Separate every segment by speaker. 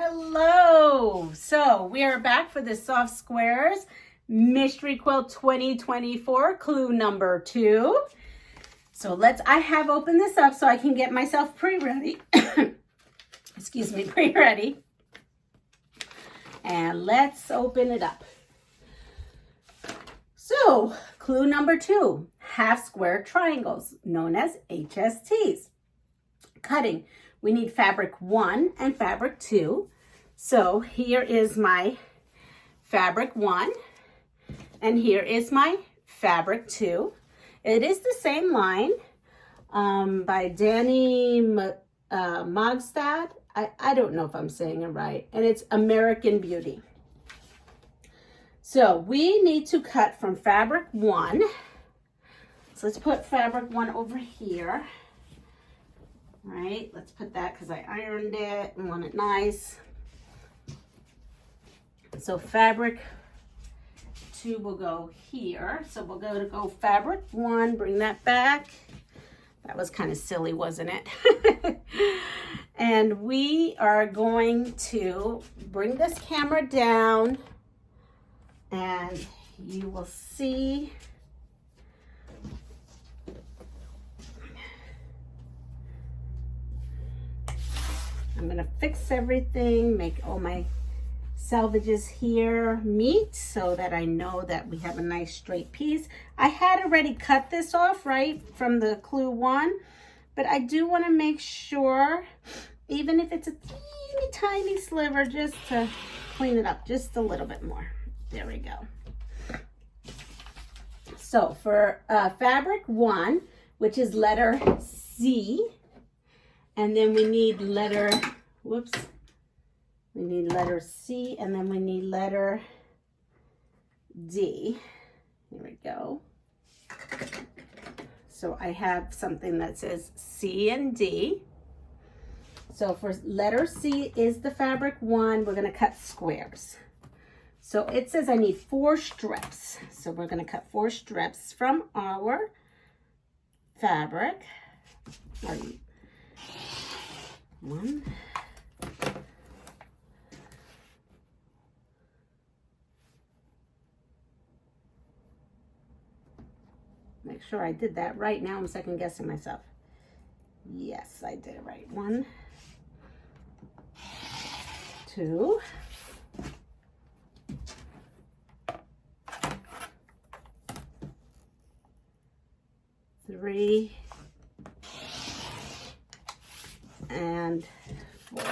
Speaker 1: Hello! So we are back for the Soft Squares Mystery Quilt 2024, clue number 2. So I have opened this up so I can get myself pre-ready. Excuse me, pre-ready. And let's open it up. So, clue number 2, half square triangles, known as HSTs. Cutting. We need fabric 1 and fabric 2. So here is my fabric 1 and here is my fabric 2. It is the same line by Danny Mogstad. I don't know if I'm saying it right. And it's American Beauty. So we need to cut from fabric 1. So let's put fabric 1 over here. Right, let's put that because I ironed it and want it nice. So fabric 2 will go here. So we'll go fabric 1, bring that back. That was kind of silly, wasn't it? And we are going to bring this camera down and you will see. I'm going to fix everything, make all my salvages here meet so that I know that we have a nice straight piece. I had already cut this off, right, from the clue 1, but I do want to make sure, even if it's a teeny tiny sliver, just to clean it up just a little bit more. There we go. So for fabric 1, which is letter C, and then we need letter, we need letter C, and then we need letter D. Here we go. So I have something that says C and D. So for letter C is the fabric 1, we're going to cut squares. So it says I need 4 strips. So we're going to cut 4 strips from our fabric. 1, make sure I did that right. Now I'm second guessing myself. Yes, I did it right. 1, 2, 3, and 4.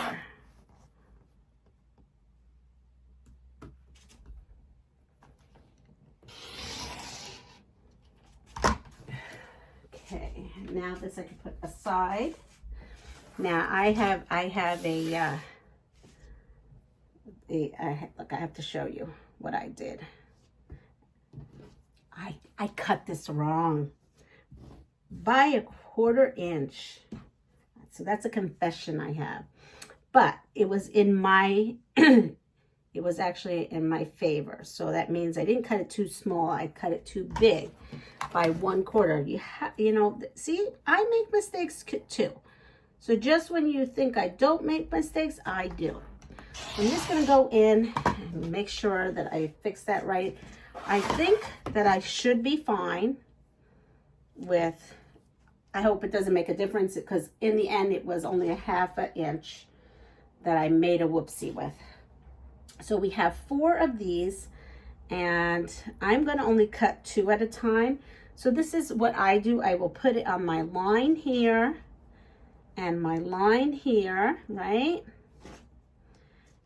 Speaker 1: Okay, now this I can put aside. Now I have look, I have to show you what I did. I cut this wrong by a 1/4 inch. So that's a confession I have. But it was in my, it was actually in my favor. So that means I didn't cut it too small. I cut it too big by 1/4. You know, see, I make mistakes too. So just when you think I don't make mistakes, I do. I'm just going to go in and make sure that I fix that right. I think that I should be fine with, I hope it doesn't make a difference because in the end it was only a 1/2 inch that I made a whoopsie with. So we have 4 of these and I'm going to only cut 2 at a time. So this is what I do. I will put it on my line here and my line here, right?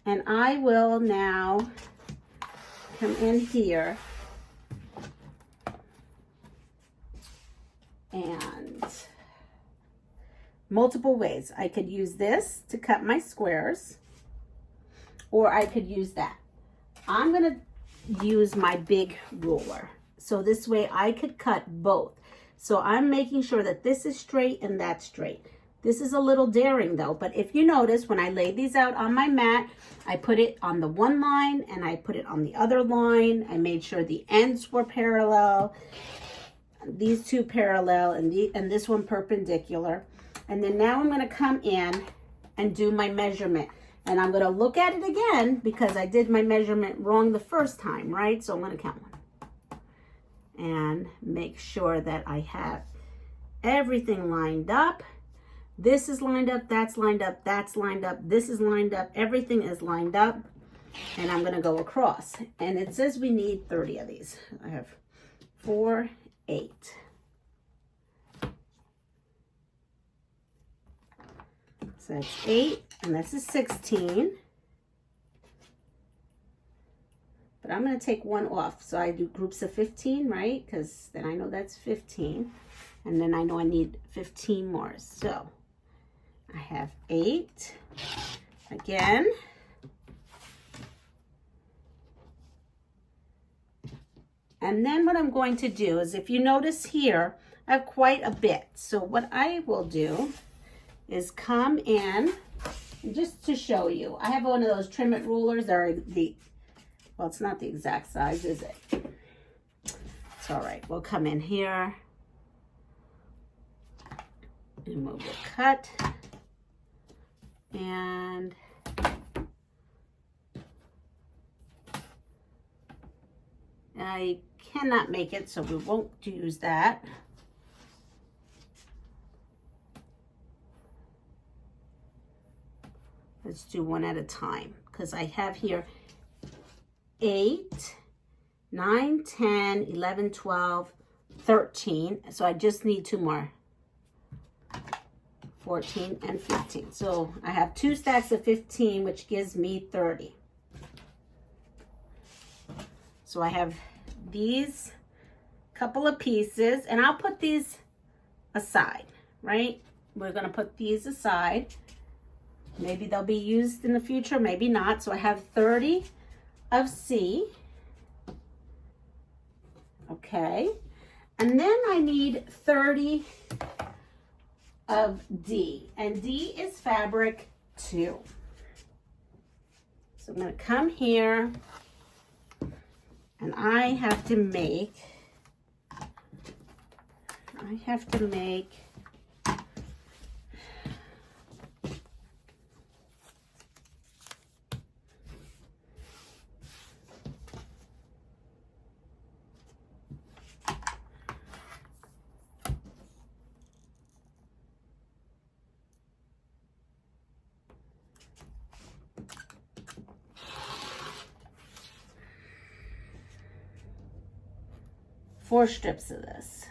Speaker 1: And I will now come in here and multiple ways. I could use this to cut my squares, or I could use that. I'm going to use my big ruler. So this way I could cut both. So I'm making sure that this is straight and that's straight. This is a little daring though, but if you notice, when I laid these out on my mat, I put it on the one line and I put it on the other line. I made sure the ends were parallel, these 2 parallel, and this one perpendicular. And then now I'm going to come in and do my measurement. And I'm going to look at it again because I did my measurement wrong the first time, right? So I'm going to count 1 and make sure that I have everything lined up. This is lined up, that's lined up, that's lined up, this is lined up, everything is lined up. And I'm going to go across. And it says we need 30 of these. I have 4, 8. So that's 8, and this is 16. But I'm going to take 1 off. So I do groups of 15, right? Because then I know that's 15. And then I know I need 15 more. So I have 8. Again. And then what I'm going to do is, if you notice here, I have quite a bit. So what I will do is come in, just to show you, I have one of those trim it rulers that are well, it's not the exact size, is it? It's all right. We'll come in here and we'll cut. And I cannot make it, so we won't use that. Let's do one at a time, because I have here 8, 9, 10, 11, 12, 13. So I just need 2 more. 14 and 15. So I have 2 stacks of 15, which gives me 30. So I have these couple of pieces, and I'll put these aside, right? We're going to put these aside. Maybe they'll be used in the future, maybe not. So I have 30 of C. Okay. And then I need 30 of D. And D is fabric 2. So I'm going to come here, and I have to make 4 strips of this.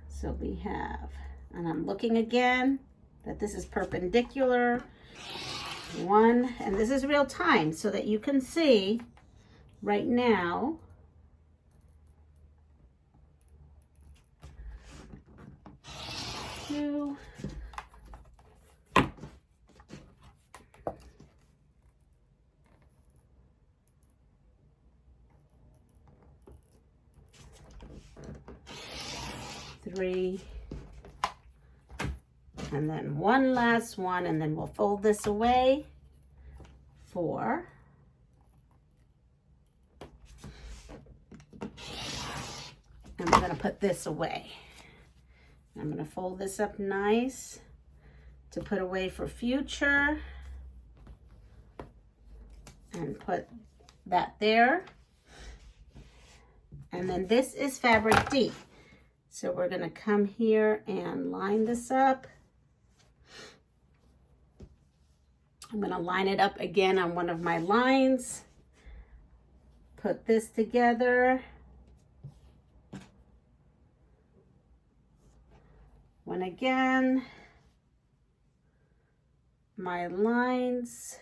Speaker 1: So we have, and I'm looking again that this is perpendicular. 1, and this is real time so that you can see right now. Two. 3, and then 1 last one, and then we'll fold this away. 4, and we're going to put this away. I'm going to fold this up nice to put away for future, and put that there. And then this is fabric D. So we're going to come here and line this up. I'm going to line it up again on one of my lines. Put this together. One again. My lines.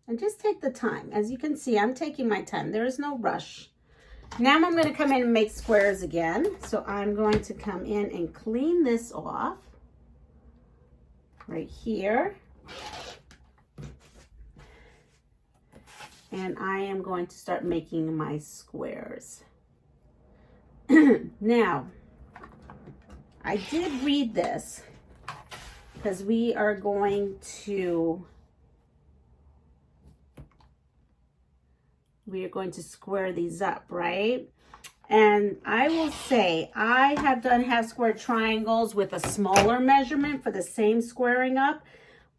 Speaker 1: And just take the time. As you can see, I'm taking my time. There is no rush. Now I'm going to come in and make squares again. So I'm going to come in and clean this off right here. And I am going to start making my squares. Now, I did read this because we are going to square these up, right? And I will say, I have done half square triangles with a smaller measurement for the same squaring up.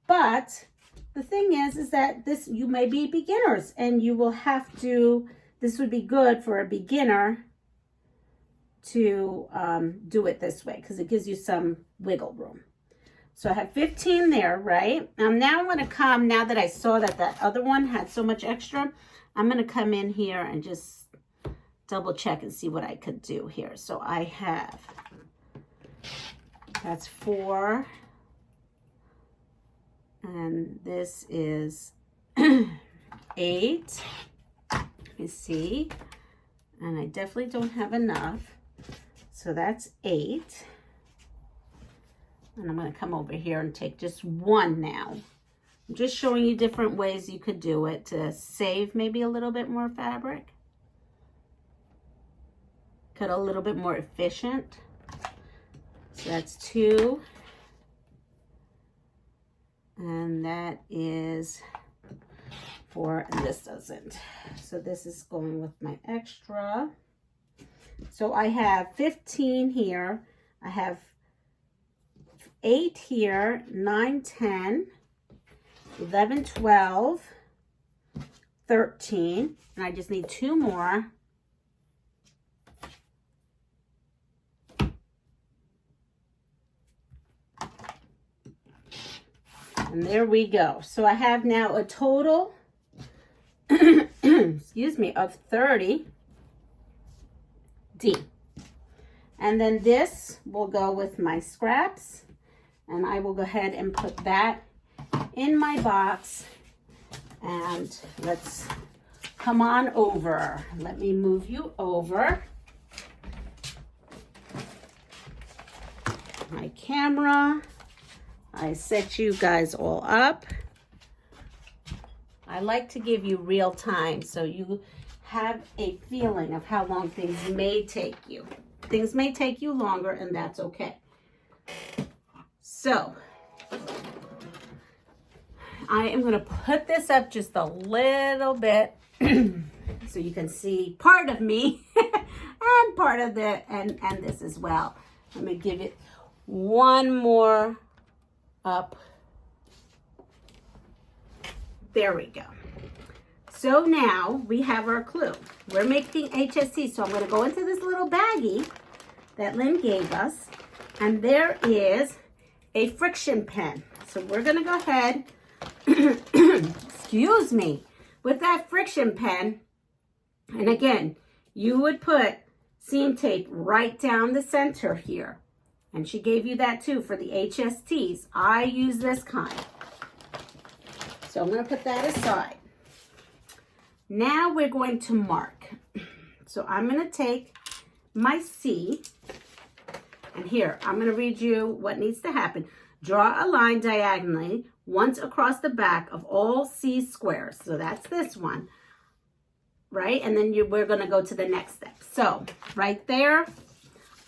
Speaker 1: But the thing is that this, you may be beginners and you will have to, this would be good for a beginner to do it this way because it gives you some wiggle room. So I have 15 there, right? Now I'm going to come, now that I saw that that other one had so much extra, I'm going to come in here and just double check and see what I could do here. So I have, that's 4. And this is 8. Let me see. And I definitely don't have enough. So that's 8. And I'm going to come over here and take just 1 now. I'm just showing you different ways you could do it to save maybe a little bit more fabric. Cut a little bit more efficient. So that's 2. And that is 4, and this doesn't. So this is going with my extra. So I have 15 here. I have 8 here, 9, 10, 11, 12, 13, and I just need 2 more. And there we go. So I have now a total, excuse me, of 30 D. And then this will go with my scraps. And I will go ahead and put that in my box. And let's come on over. Let me move you over. My camera. I set you guys all up. I like to give you real time so you have a feeling of how long things may take you. Things may take you longer, and that's okay. So I am going to put this up just a little bit so you can see part of me and part of the and this as well. Let me give it one more up. There we go. So now we have our clue. We're making HSC. So I'm going to go into this little baggie that Lynn gave us, and there is a friction pen. So we're going to go ahead, excuse me, with that friction pen. And again, you would put seam tape right down the center here. And she gave you that too for the HSTs. I use this kind. So I'm going to put that aside. Now we're going to mark. So I'm going to take my C. And here, I'm going to read you what needs to happen. Draw a line diagonally once across the back of all C squares. So that's this one, right? And then we're going to go to the next step. So right there,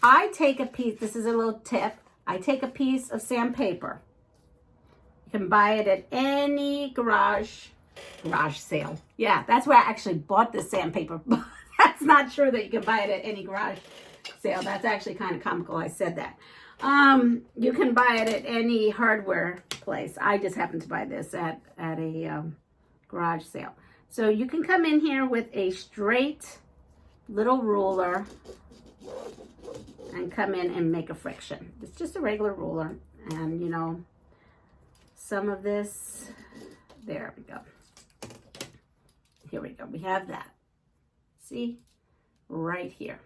Speaker 1: I take a piece. This is a little tip. I take a piece of sandpaper. You can buy it at any garage sale. Yeah, that's where I actually bought this sandpaper. That's not true that you can buy it at any garage sale. That's actually kind of comical I said that. You can buy it at any hardware place. I just happened to buy this at a garage sale. So you can come in here with a straight little ruler and come in and make a friction. It's just a regular ruler. And you know, some of this, there we go. Here we go. We have that. See? Right here.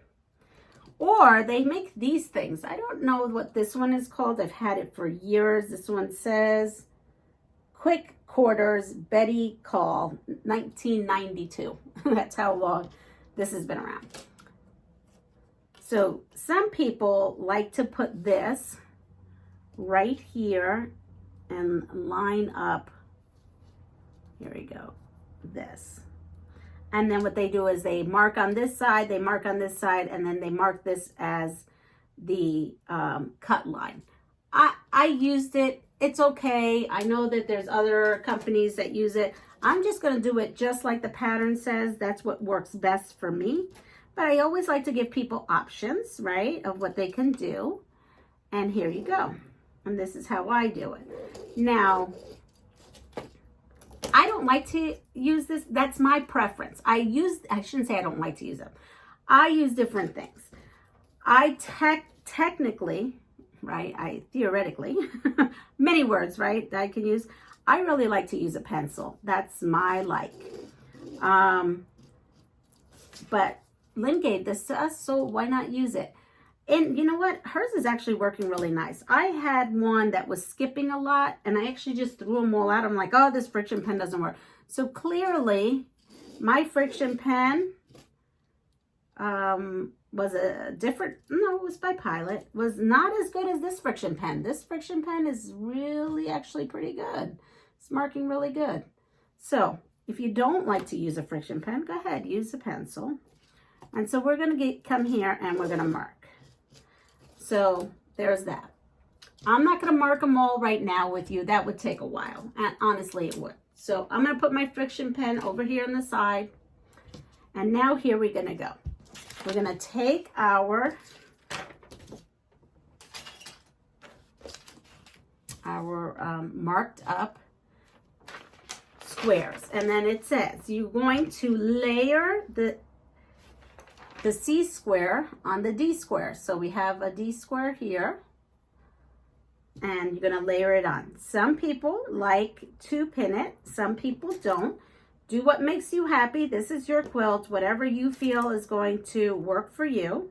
Speaker 1: Or they make these things. I don't know what this one is called. I've had it for years. This one says Quick Quarters Betty Call 1992. That's how long this has been around. So some people like to put this right here and line up. Here we go. This. And then what they do is they mark on this side, they mark on this side, and then they mark this as the cut line. I used it. It's okay. I know that there's other companies that use it. I'm just going to do it just like the pattern says. That's what works best for me. But I always like to give people options, right, of what they can do. And here you go. And this is how I do it. Now, I don't like to use this. That's my preference. I shouldn't say I don't like to use them. I use different things. I technically, right, theoretically, many words, right, that I can use. I really like to use a pencil. That's my like. But Lynn gave this to us, so why not use it? And you know what? Hers is actually working really nice. I had one that was skipping a lot, and I actually just threw them all out. I'm like, oh, this friction pen doesn't work. So clearly, my friction pen was it was by Pilot, was not as good as this friction pen. This friction pen is really actually pretty good. It's marking really good. So if you don't like to use a friction pen, go ahead, use a pencil. And so we're going to come here and we're going to mark. So there's that. I'm not going to mark them all right now with you. That would take a while. And honestly, it would. So I'm going to put my friction pen over here on the side. And now here we're going to go. We're going to take our marked up squares. And then it says you're going to layer the C square on the D square. So we have a D square here, and you're going to layer it on. Some people like to pin it. Some people don't. Do what makes you happy. This is your quilt. Whatever you feel is going to work for you.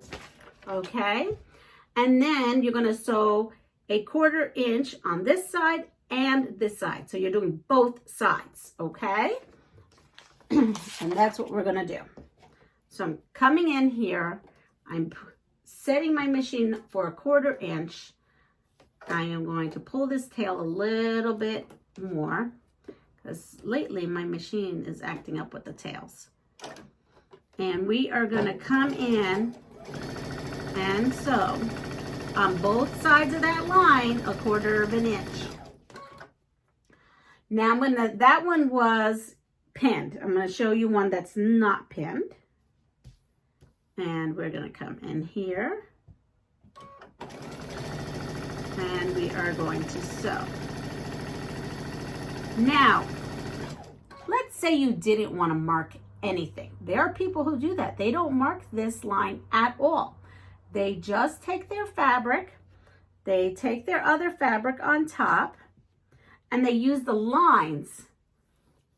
Speaker 1: Okay. And then you're going to sew a 1/4 inch on this side and this side. So you're doing both sides. Okay. And that's what we're going to do. So I'm coming in here, I'm setting my machine for a 1/4 inch. I am going to pull this tail a little bit more because lately my machine is acting up with the tails. And we are going to come in and sew on both sides of that line a 1/4 inch. Now when that one was pinned, I'm going to show you one that's not pinned. And we're going to come in here and we are going to sew. Now, let's say you didn't want to mark anything. There are people who do that. They don't mark this line at all. They just take their fabric, they take their other fabric on top, and they use the lines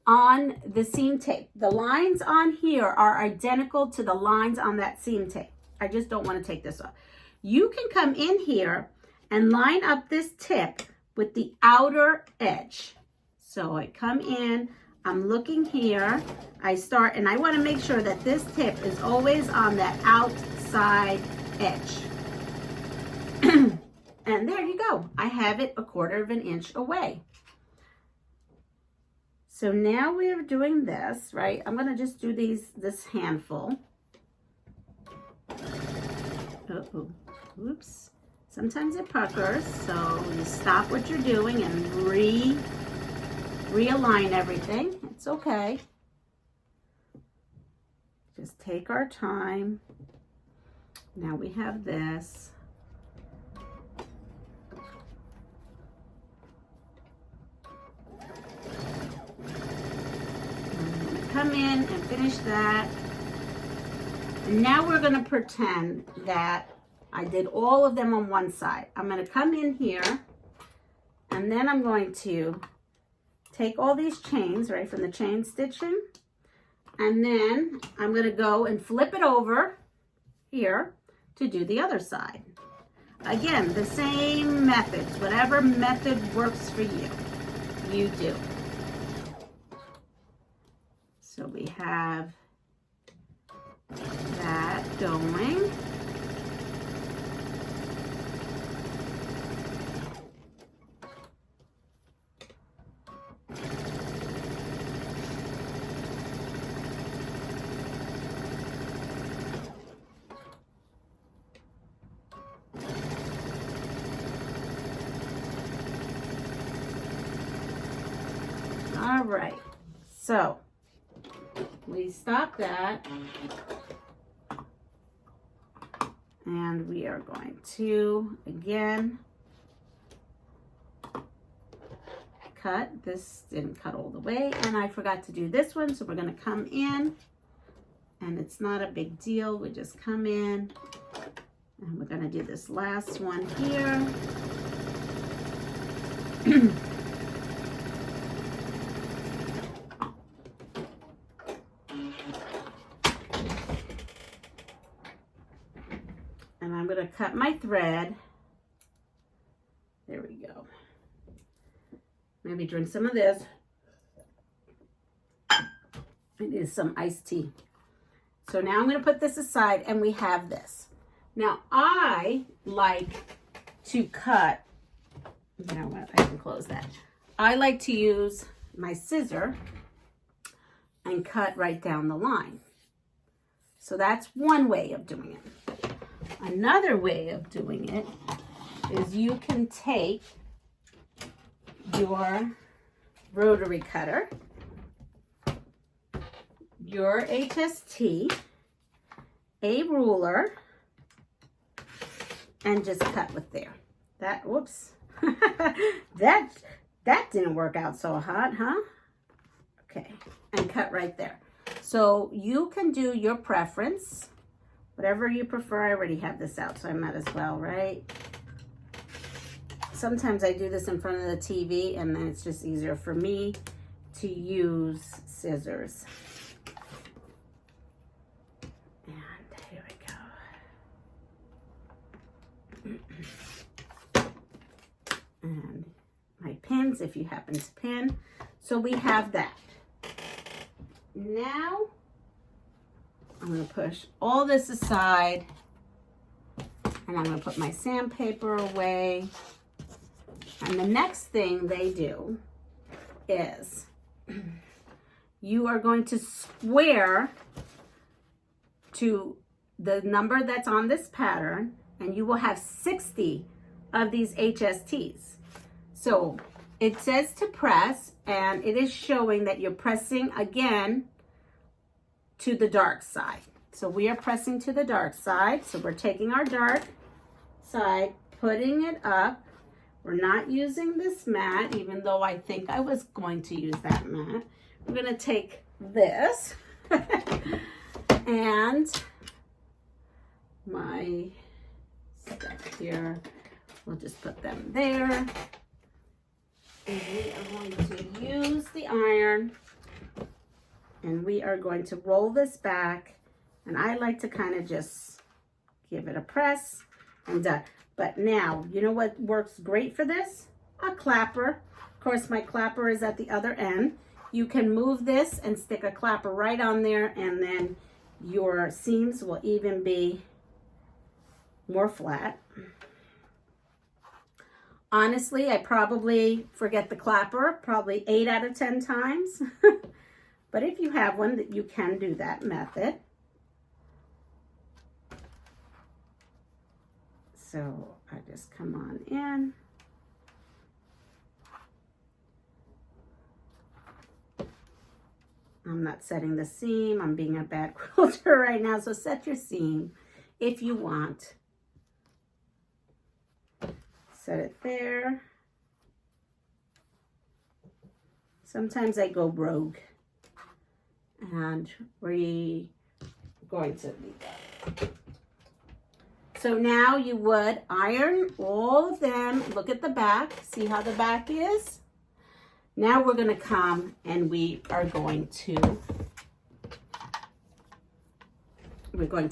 Speaker 1: on the seam tape. The lines on here are identical to the lines on that seam tape. I just don't want to take this off. You can come in here and line up this tip with the outer edge. So I come in, I'm looking here, I start, and I want to make sure that this tip is always on that outside edge. And there you go. I have it a 1/4 inch away. So now we're doing this, right? I'm going to just do this handful. Uh-oh. Oops. Sometimes it puckers, so you stop what you're doing and realign everything. It's okay. Just take our time. Now we have this. Come in and finish that. And now we're going to pretend that I did all of them on one side. I'm going to come in here and then I'm going to take all these chains, right, from the chain stitching, and then I'm going to go and flip it over here to do the other side. Again, the same methods, whatever method works for you, you do. So we have that going. All right, so we stop that. And we are going to, again, cut. This didn't cut all the way, and I forgot to do this one, so we're going to come in, and it's not a big deal. We just come in, and we're going to do this last one here. And I'm going to cut my thread. There we go. Maybe drink some of this. I need some iced tea. So now I'm going to put this aside, and we have this. Now I like to cut, you know what, I can close that. I like to use my scissor and cut right down the line. So that's one way of doing it. Another way of doing it is you can take your rotary cutter, your HST, a ruler, and just cut with there. That, whoops, that didn't work out so hot, huh? Okay, and cut right there. So you can do your preference. Whatever you prefer. I already have this out, so I might as well, right? Sometimes I do this in front of the TV, and then it's just easier for me to use scissors. And here we go. And my pins, if you happen to pin. So we have that. Now, I'm going to push all this aside, and I'm going to put my sandpaper away. And the next thing they do is you are going to square to the number that's on this pattern, and you will have 60 of these HSTs. So it says to press, and it is showing that you're pressing again to the dark side. So we are pressing to the dark side. So we're taking our dark side, putting it up. We're not using this mat, even though I think I was going to use that mat. We're going to take this and my stuff here. We'll just put them there. And we are going to use the iron, and we are going to roll this back. And I like to kind of just give it a press and done. But now, you know what works great for this? A clapper. Of course, my clapper is at the other end. You can move this and stick a clapper right on there, and then your seams will even be more flat. Honestly, I probably forget the clapper, probably 8 out of 10 times. But if you have one, that you can do that method. So I just come on in. I'm not setting the seam. I'm being a bad quilter right now. So set your seam if you want. Set it there. Sometimes I go rogue, and we're going to leave that. So now you would iron all of them. Look at the back. See how the back is? Now we're going to come and we're going to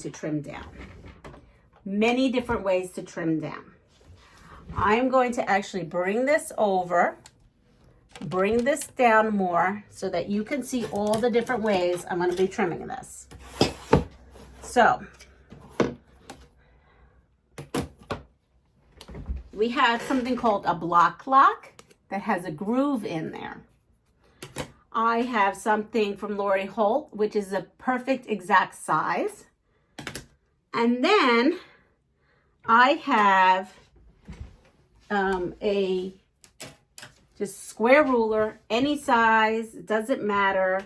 Speaker 1: trim down. Many different ways to trim down. I'm going to actually bring this over, bring this down more so that you can see all the different ways I'm going to be trimming this. So we have something called a block lock that has a groove in there. I have something from Lori Holt, which is a perfect exact size. And then I have a just square ruler, any size, it doesn't matter.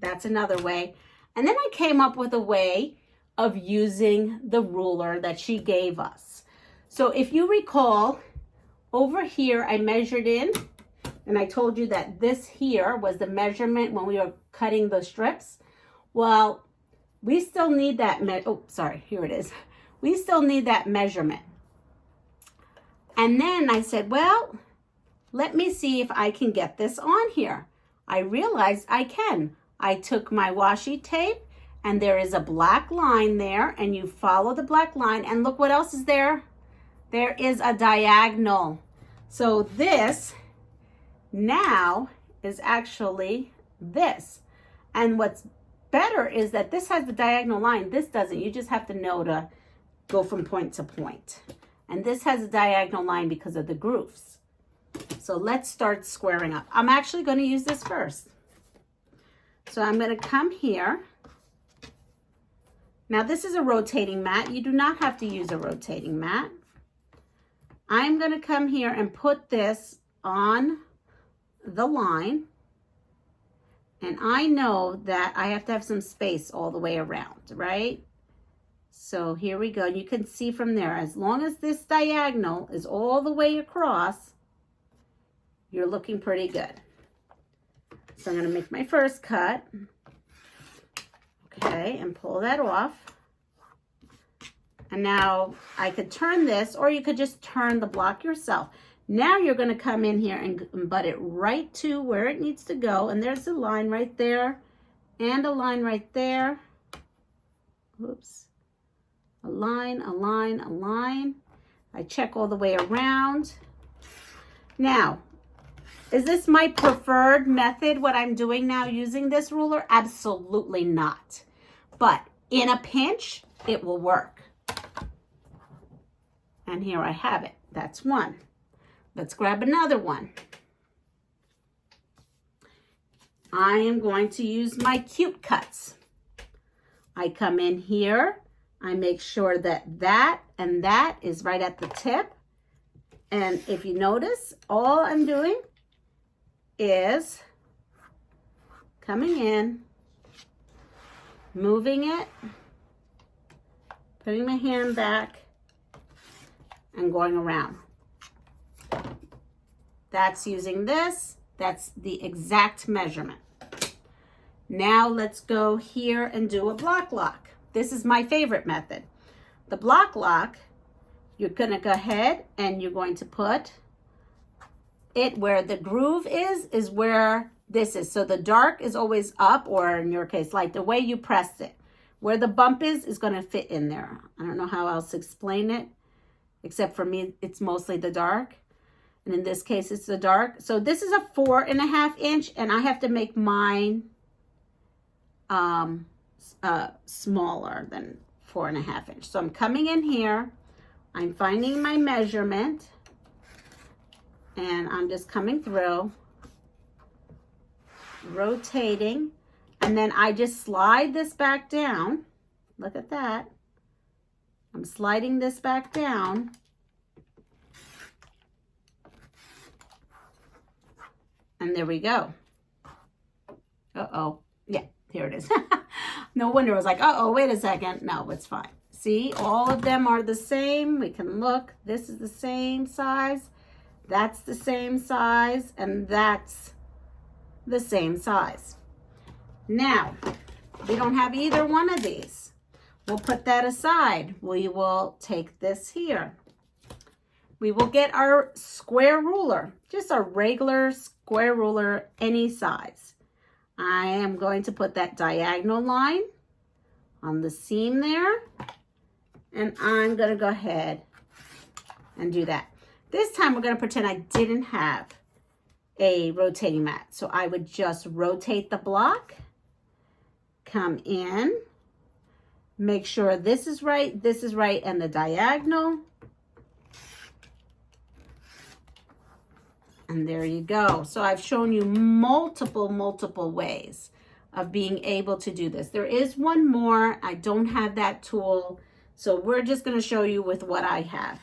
Speaker 1: That's another way. And then I came up with a way of using the ruler that she gave us. So if you recall, over here I measured in, and I told you that this here was the measurement when we were cutting the strips. Well, we still need that, here it is. We still need that measurement. And then I said, well, let me see if I can get this on here. I realized I can. I took my washi tape, and there is a black line there, and you follow the black line, and look what else is there. There is a diagonal. So this now is actually this. And what's better is that this has the diagonal line. This doesn't. You just have to know to go from point to point. And this has a diagonal line because of the grooves. So let's start squaring up. I'm actually going to use this first. So I'm going to come here. Now this is a rotating mat. You do not have to use a rotating mat. I'm going to come here and put this on the line. And I know that I have to have some space all the way around, right? So here we go. You can see from there, as long as this diagonal is all the way across, you're looking pretty good. So I'm going to make my first cut. Okay, and pull that off. And now I could turn this, or you could just turn the block yourself. Now you're going to come in here and butt it right to where it needs to go. And there's a line right there and a line right there. Oops. A line, a line, a line. I check all the way around. Now, is this my preferred method, what I'm doing now using this ruler? Absolutely not. But in a pinch, it will work. And here I have it. That's one. Let's grab another one. I am going to use my cute cuts. I come in here. I make sure that that and that is right at the tip. And if you notice, all I'm doing is coming in, moving it, putting my hand back, and going around. That's using this. That's the exact measurement. Now let's go here and do a block lock. This is my favorite method. The block lock, you're going to go ahead and you're going to put it where the groove is where this is. So the dark is always up, or in your case, like the way you press it. Where the bump is going to fit in there. I don't know how else to explain it, except for me, it's mostly the dark. And in this case, it's the dark. So this is a 4.5 inch, and I have to make mine smaller than 4.5 inch. So I'm coming in here, I'm finding my measurement, and I'm just coming through, rotating, and then I just slide this back down. Look at that. I'm sliding this back down. And there we go. Uh-oh. Yeah, here it is. No wonder it was like, uh-oh, wait a second. No, it's fine. See, all of them are the same. We can look. This is the same size. That's the same size. And that's the same size. Now, we don't have either one of these. We'll put that aside. We will take this here. We will get our square ruler, just a regular square ruler, any size. I am going to put that diagonal line on the seam there, and I'm going to go ahead and do that. This time we're going to pretend I didn't have a rotating mat. So I would just rotate the block, come in, make sure this is right, and the diagonal. And there you go. So I've shown you multiple ways of being able to do this. There is one more. I don't have that tool. So we're just going to show you with what I have.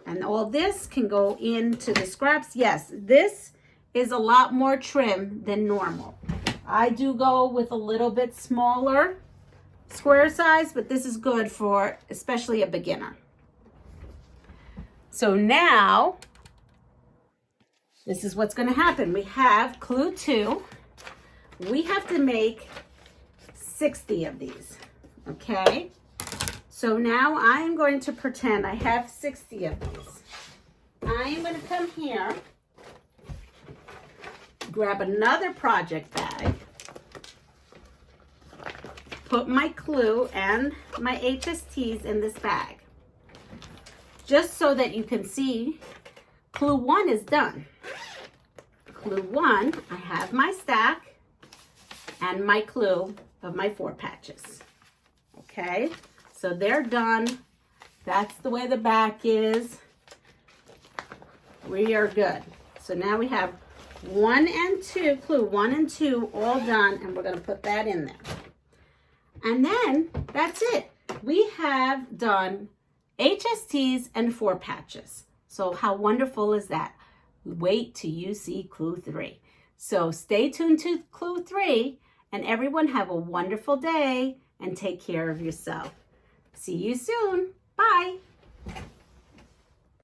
Speaker 1: And all this can go into the scraps. Yes, this is a lot more trim than normal. I do go with a little bit smaller square size, but this is good for especially a beginner. So now, this is what's going to happen. We have clue 2. We have to make 60 of these, okay? So now I'm going to pretend I have 60 of these. I'm going to come here, grab another project bag, put my clue and my HSTs in this bag, just so that you can see clue 1 is done. Clue 1, I have my stack and my clue of my 4 patches. Okay, so they're done. That's the way the back is. We are good. So now we have 1 and 2, clue 1 and 2 all done, and we're going to put that in there. And then that's it. We have done HSTs and 4 patches. So how wonderful is that? Wait till you see clue 3. So stay tuned to clue 3, and everyone have a wonderful day and take care of yourself. See you soon. Bye.